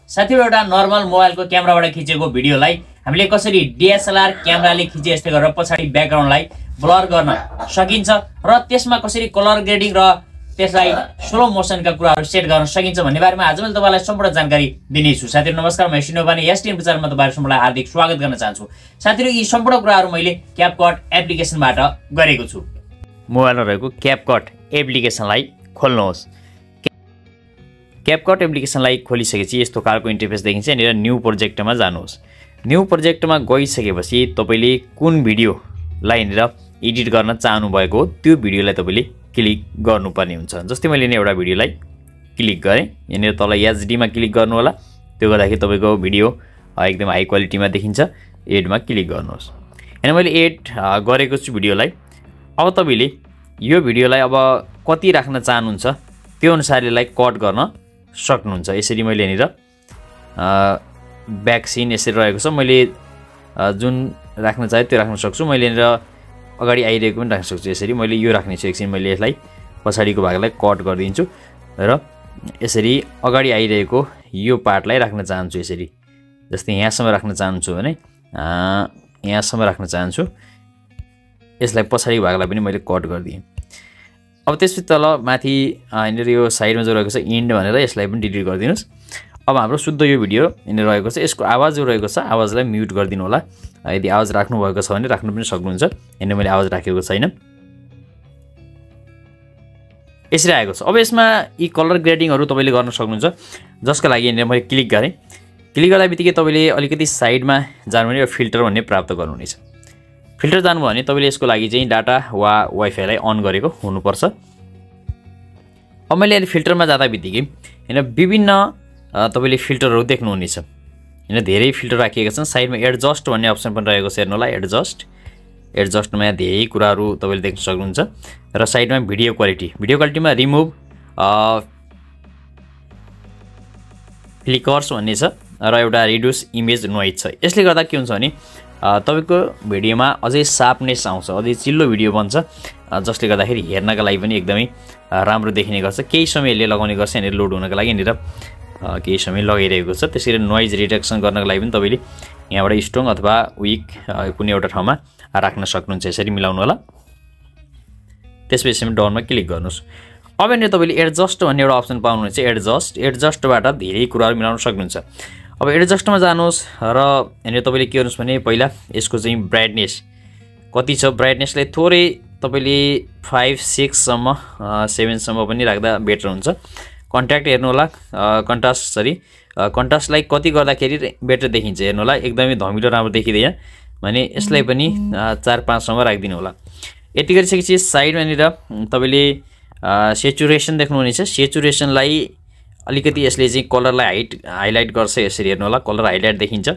साथीहरु एउटा नर्मल मोबाइलको क्यामेराबाट खिचेको भिडियोलाई हामीले कसरी DSLR क्यामेराले खिचे जस्तै गरेर पछाडी ब्याकग्राउन्डलाई ब्लर गर्न सकिन्छ र त्यसमा कसरी कलर ग्रेडिङ र त्यसलाई स्लो मोसनका कुराहरु सेट गर्न सकिन्छ भन्ने बारेमा आज मैले तपाईलाई सम्पूर्ण जानकारी दिने छु। साथीहरु नमस्कार, म सिनोबानी एसटीएम प्रचारमा तपाईहरु सम्पूर्णलाई हार्दिक स्वागत गर्न चाहन्छु। साथीहरु यी सम्पूर्ण कुराहरु मैले CapCut एप्लिकेसनबाट गरेको छु। मोबाइलमा रहेको CapCut एप्लिकेसनलाई खोल्नुहोस्। CapCut एप्लिकेसनलाई खोलिसकेपछि यस्तो खालको इन्टरफेस देखिन्छ। यहाँनिर न्यू प्रोजेक्टमा जानुहोस्। न्यू प्रोजेक्टमा गइसकेपछि तपाईले कुन भिडियोलाई यहाँनिर एडिट गर्न चाहनु भएको त्यो भिडियोलाई तपाईले क्लिक गर्नुपर्ने हुन्छ। जस्तै मैले एउटा भिडियोलाई क्लिक गरे, यहाँनिर तल HD मा क्लिक गर्नु होला। त्यो गर्दाखेरि तपाईको भिडियो एकदम हाई क्वालिटीमा देखिन्छ। एड मा क्लिक गर्नुहोस्। हैन मैले एड गरेको छु भिडियोलाई। अब तपाईले यो भिडियोलाई अब कति राख्न चाहनुहुन्छ त्यो अनुसारले कट गर्न सक्नुहुन्छ। यसरी मैले यहाँनिर ब्याक सिन यसरी रहेको छ, मैले जुन राख्न चाहे त्यो राख्न सक्छु। मैले यहाँनिर अगाडि आइरहेको पनि राख्न सक्छु। यसरी मैले यो राख्ने छु। एकछिन मैले यसलाई पछाडीको भागलाई कट गरिदिन्छु र यसरी अगाडि आइरहेको यो पार्टलाई राख्न चाहन्छु। यसरी जस्तै यहाँसम्म राख्न चाहन्छु भने यहाँसम्म राख्न चाहन्छु। यसलाई पछाडीको भागलाई पनि मैले कट गरिदिएँ। अब त्यसपछि तल माथि यहाँनिर यो साइडमा जो रहेको छ इन्ड भनेर यसलाई पनि डिलिट गरिदिनुस्। अब हाम्रो शुद्ध यो भिडियो यहाँनिर रहेको छ। यसको आवाज जो रहेको छ आवाजलाई म्युट गरिदिनु होला। यदि आवाज राख्नु भएको छ भने राख्नु पनि सक्नुहुन्छ। यहाँनिर मैले आवाज राखेको छैन। यसरी आएको छ। अब यसमा यी कलर ग्रेडिङहरु तपाईले गर्न सक्नुहुन्छ, जसका लागि यहाँनिर मैले क्लिक गरे। क्लिक गर्दाबित्तिकै तपाईले अलिकति साइडमा जानु भने फिल्टर भन्ने प्राप्त गर्नुहुनेछ। फिल्टर जानु भने तपाईले यसको लागि चाहिँ डाटा वा वाइफाई लाई अन गरेको हुनुपर्छ। अब मैले अहिले फिल्टरमा जाँदाबित्तिकै हैन विभिन्न तपाईले फिल्टरहरु देख्नुहुनेछ। हैन धेरै फिल्टर राखिएका छन्। साइडमा एडजस्ट भन्ने अप्सन पनि रहेको छ, हेर्नु होला। एडजस्टमा धेरै कुराहरु तपाईले देख्न सक्नुहुन्छ। र साइडमा भिडियो क्वालिटीमा रिमुभ फ्लिकर्स भन्ने छ र एउटा रिड्युस इमेज नोइज छ। यसले गर्दा के हुन्छ भने तपाईको भिडियोमा अझै शार्पनेस आउँछ, अझै चिल्लो भिडियो बन्छ, जसले गर्दाखेरि हेर्नका लागि पनि एकदमै राम्रो देखिने गर्छ। केही समय यसले लगाउने गर्छ। यहाँनिर लोड हुनका लागि यहाँनिर केही समय लगाइरहेको छ। त्यसैले नोइज रिडक्सन गर्नका लागि पनि तपाईले यहाँबाट स्ट्रङ अथवा विक कुनै एउटा ठाउँमा राख्न सक्नुहुन्छ। यसरी मिलाउनु होला। त्यसपछि डाउनमा क्लिक गर्नुस्। अब यहाँनिर तपाईले एडजस्ट भन्ने एउटा अप्सन पाउनुहुन्छ। एडजस्टबाट धेरै कुराहरु मिलाउन सक्नुहुन्छ। अब एडजस्टमा जानुहोस् र यहाँनिर तपाईले के गर्नुस् भने पहिला यसको चाहिँ ब्राइटनेस कति छ, ब्राइटनेसलाई थोरै तपाईले 5 6 सम्म 7 सम्म पनि राख्दा बेटर हुन्छ। कन्ट्रास्ट हेर्नु होला। कन्ट्रास्टलाई कति गर्दाखेरि बेटर देखिन्छ हेर्नु होला। एकदमै धमिलो राम्रो देखिदैन भने यसलाई पनि 4 5 सम्म राखिदिनु होला। यति गरिसकेपछि साइडमा यहाँनिर तपाईले सेचुरेसन देख्नुहुनेछ। सेचुरेसनलाई अलिकति यसले चाहिँ कलरलाई हाइलाइट गर्छ। यसरी हेर्नु होला। कलर हाइलाइट देखिन्छ।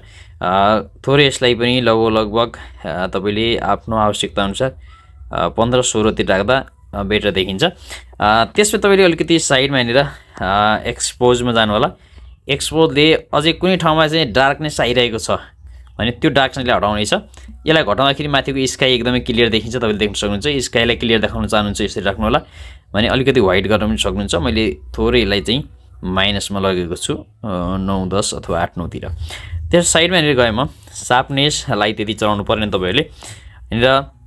थोरै यसलाई पनि लगभग तपाईले आफ्नो आवश्यकता अनुसार 15 16 तिर राख्दा बेटर देखिन्छ। त्यसपछि तपाईले अलिकति साइडमा यहाँनिर एक्सपोजमा जानु होला। एक्सपोजले अझै कुनै ठाउँमा चाहिँ डार्कनेस आइरहेको छ भने त्यो डार्कनेसले हटाउने छ। यसलाई घटाउँदाखेरि माथिको स्काई एकदमै क्लियर देखिन्छ। तपाईले देख्न सक्नुहुन्छ। स्काईलाई क्लियर देखाउन चाहनुहुन्छ यसरी राख्नु होला। भने अलिकति व्हाइट गर्न पनि सक्नुहुन्छ। मैले थोरै यसलाई चाहिँ माइनसमा लगेको छु 9 10 अथवा 8 9 तिर। त्यस साइडमा यहाँनिर गए म शार्पनेसलाई त्यति चलाउनु पर्दैन तपाईहरुले। यहाँनिर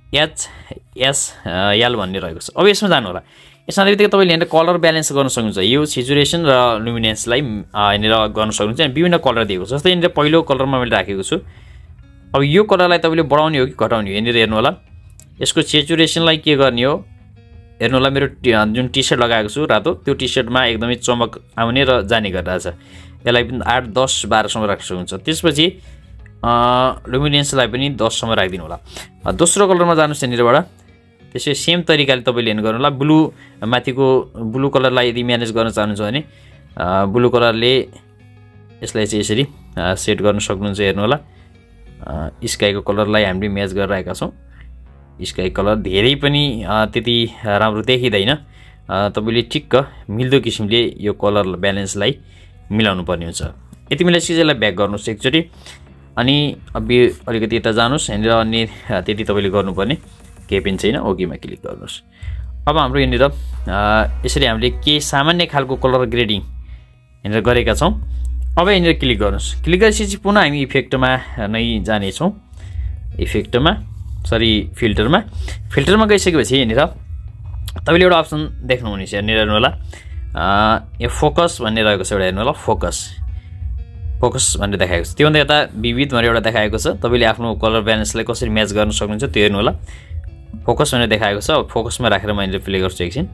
HSL भन्ने रहेको छ। अब यसमा जानु होला। यसमा बित्तिकै तपाईले यहाँनिर कलर ब्यालेन्स गर्न सक्नुहुन्छ। यो सेचुरेसन र लुमिनेन्सलाई यहाँनिर गर्न सक्नुहुन्छ। विभिन्न कलर दिएको छ। जस्तै यहाँनिर पहिलो कलरमा मैले राखेको छु। अब यो कलरलाई तपाईले बढाउने हो कि घटाउने हो यहाँनिर हेर्नु होला। यसको सेचुरेसनलाई के गर्ने हो हेर्नु होला। मेरो जुन टी-शर्ट लगाएको छु रातो, त्यो टी-शर्टमा एकदमै चमक आउने र जाने गरिरहेछ। यसलाई पनि 8 10 12 सम्म राख्न सक्नुहुन्छ। त्यसपछि लुमिनेन्सलाई पनि 10 सम्म राखिदिनु होला। दोस्रो कलरमा जानुस् यहाँनिरबाट। त्यसै सेम तरिकाले तपाईले हेर्नु गर्नु होला। ब्लू माथिको ब्लू कलरलाई यदि म्यानेज गर्न चाहनुहुन्छ भने ब्लू कलरले यसलाई चाहिँ यसरी सेट गर्न सक्नुहुन्छ। हेर्नु होला। स्काईको कलरलाई हामीले म्याच गरेर राखेका छौं। स्काई कलर धेरै पनि त्यति राम्रो देखिदैन। तपाईले ठिक्क मिल्दो किसिमले यो कलर ब्यालेन्सलाई मिलाउनु पर्ने हुन्छ। यति मिलाइसकेपछि यसलाई ब्याक गर्नुस् एकचोटी। अनि अब अलिकति यता जानुस्। यहाँनिर अन्य त्यति तपाईले गर्नुपर्ने केही पनि छैन। ओकेमा क्लिक गर्नुस्। अब हाम्रो यहाँनिर यसरी हामीले के सामान्य खालको कलर ग्रेडिङ यहाँनिर गरेका छौं। अब यहाँनिर क्लिक गर्नुहोस्। क्लिक गरेपछि पुनः हामी इफेक्टमा नै जानेछौँ। इफेक्टमा फिल्टरमा गइसकेपछि यहाँनिर तपाईँले एउटा अप्सन देख्नुहुनेछ। यहाँनिर हेर्नु होला, यो फोकस भन्ने रहेको छ एउटा, हेर्नु होला फोकस भनेर देखाएको छ। त्योभन्दा यता विविध भनेर एउटा देखाएको छ। तपाईँले आफ्नो कलर ब्यालेन्सलाई कसरी म्याच गर्न सक्नुहुन्छ त्यो हेर्नु होला। फोकस भनेर देखाएको छ। फोकसमा राखेर म यहाँनिर प्ले गर्छु एकछिन।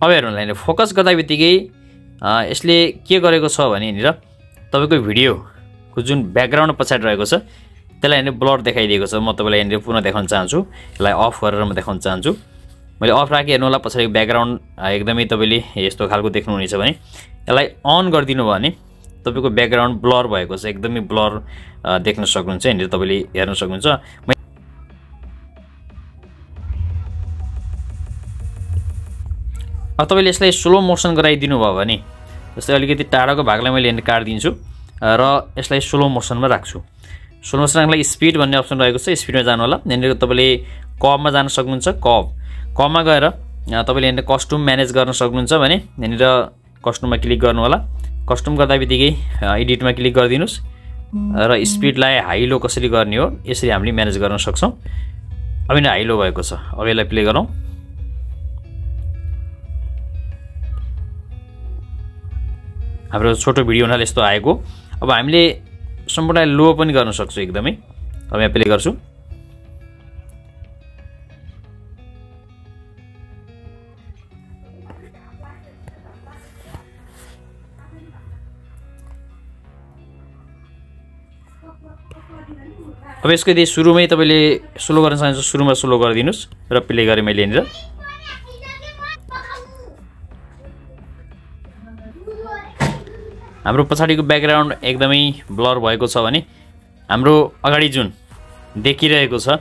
अब हेर्नु होला, यहाँनिर फोकस गर्दा बित्तिकै यसले के गरेको छ भने यहाँनिर तपाईँको भिडियोको जुन ब्याकग्राउन्ड पछाडि रहेको छ त्यसलाई यहाँनिर ब्लर देखाइदिएको छ। म तपाईँलाई यहाँनिर पुनः देखाउन चाहन्छु। यसलाई अफ गरेर म देखाउन चाहन्छु। मैले अफ राखेँ, हेर्नु होला पछाडि ब्याकग्राउन्ड एकदमै तपाईँले यस्तो खालको देख्नुहुनेछ भने यसलाई अन गरिदिनु भयो भने तपाईँको ब्याकग्राउन्ड ब्लर भएको छ, एकदमै ब्लर देख्न सक्नुहुन्छ। यहाँनिर तपाईँले हेर्न सक्नुहुन्छ। अब तपाईँले यसलाई स्लो मोसन गराइदिनु भयो भने जस्तै अलिकति टाढाको भागलाई मैले यहाँनिर काटिदिन्छु र यसलाई स्लो मोसनमा राख्छु। स्लो मोसन राख्नलाई स्पिड भन्ने अप्सन रहेको छ, स्पिडमा जानु होला। यहाँनिर तपाईँले कबमा जान सक्नुहुन्छ। कबमा गएर तपाईँले यहाँनिर कस्ट्युम म्यानेज गर्न सक्नुहुन्छ भने यहाँनिर कस्ट्युममा क्लिक गर्नु होला। कस्ट्युम गर्दा बित्तिकै एडिटमा क्लिक गरिदिनुहोस् र स्पिडलाई हाई लो कसरी गर्ने हो यसरी हामीले म्यानेज गर्न सक्छौँ। अब यहाँनिर हाई लो भएको छ। अब यसलाई प्ले गरौँ। हाम्रो छोटो भिडियो हुनाले यस्तो आएको। अब हामीले सम्पूर्ण लो पनि गर्न सक्छौँ एकदमै। अब यहाँ प्ले गर्छु। अब यसको यदि सुरुमै तपाईँले स्लो गर्न चाहनुहुन्छ सुरुमा स्लो गरिदिनुहोस् र प्ले गरेँ मैले यहाँनिर। हाम्रो पछाडिको ब्याकग्राउन्ड एकदमै ब्लर भएको छ भने हाम्रो अगाडि जुन देखिरहेको छ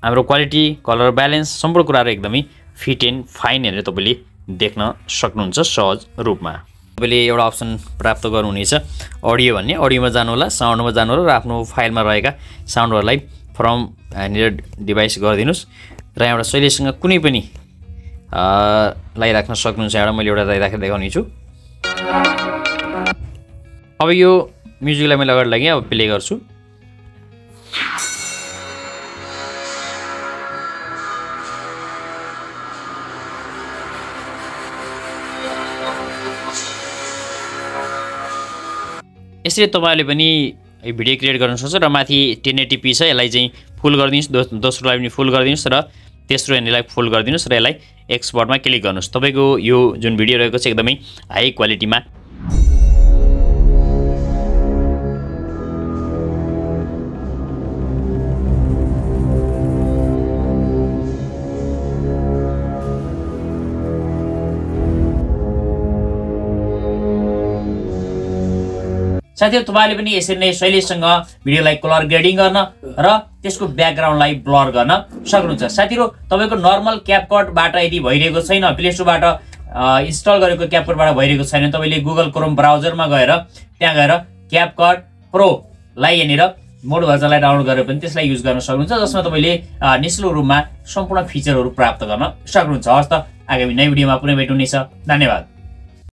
हाम्रो क्वालिटी, कलर ब्यालेन्स सम्पूर्ण कुराहरू एकदमै फिट एन्ड फाइन हेरेर तपाईँले देख्न सक्नुहुन्छ सहज रूपमा। तपाईँले एउटा अप्सन प्राप्त गर्नुहुनेछ अडियो भन्ने। अडियोमा जानु होला, साउन्डमा जानु होला र आफ्नो फाइलमा रहेका साउन्डहरूलाई फ्रम यहाँनिर डिभाइस गरिदिनुहोस् र यहाँबाट शैलीसँग कुनै पनि लगाइराख्न सक्नुहुन्छ। एउटा मैले एउटा राखेर देखाउने छु। अब यो म्युजिकलाई मैले अगाडि लगेँ। अब प्ले गर्छु। यसरी तपाईँले पनि भिडियो क्रिएट गर्न सक्नुहुन्छ र माथि 1080p छ, यसलाई चाहिँ फुल गरिदिनुहोस्, दोस्रोलाई पनि फुल गरिदिनुहोस् र तेस्रो यहाँनिरलाई फुल गरिदिनुहोस् र यसलाई एक्सपोर्टमा क्लिक गर्नुहोस्। तपाईँको यो जुन भिडियो रहेको छ एकदमै हाई क्वालिटीमा। साथीहरु तपाईले पनि यसरी नै शैलीसँग भिडियोलाई कलर ग्रेडिङ गर्न र त्यसको ब्याकग्राउन्डलाई ब्लर गर्न सक्नुहुन्छ। साथीहरु तपाईको नर्मल क्यापकटबाट यदि भइरहेको छैन, प्ले स्टोरबाट इन्स्टल गरेको क्यापकटबाट भइरहेको छैन, तपाईले गुगल क्रोम ब्राउजरमा गएर त्यहाँ गएर क्यापकट प्रो लाई यहाँनिर मोड भर्जनलाई डाउनलोड गरेर पनि त्यसलाई युज गर्न सक्नुहुन्छ, जसमा तपाईले निशुल्क रूपमा सम्पूर्ण फिचरहरू प्राप्त गर्न सक्नुहुन्छ। हस् त आगामी नयाँ भिडियोमा पुनः भेट्नु हुनेछ। धन्यवाद।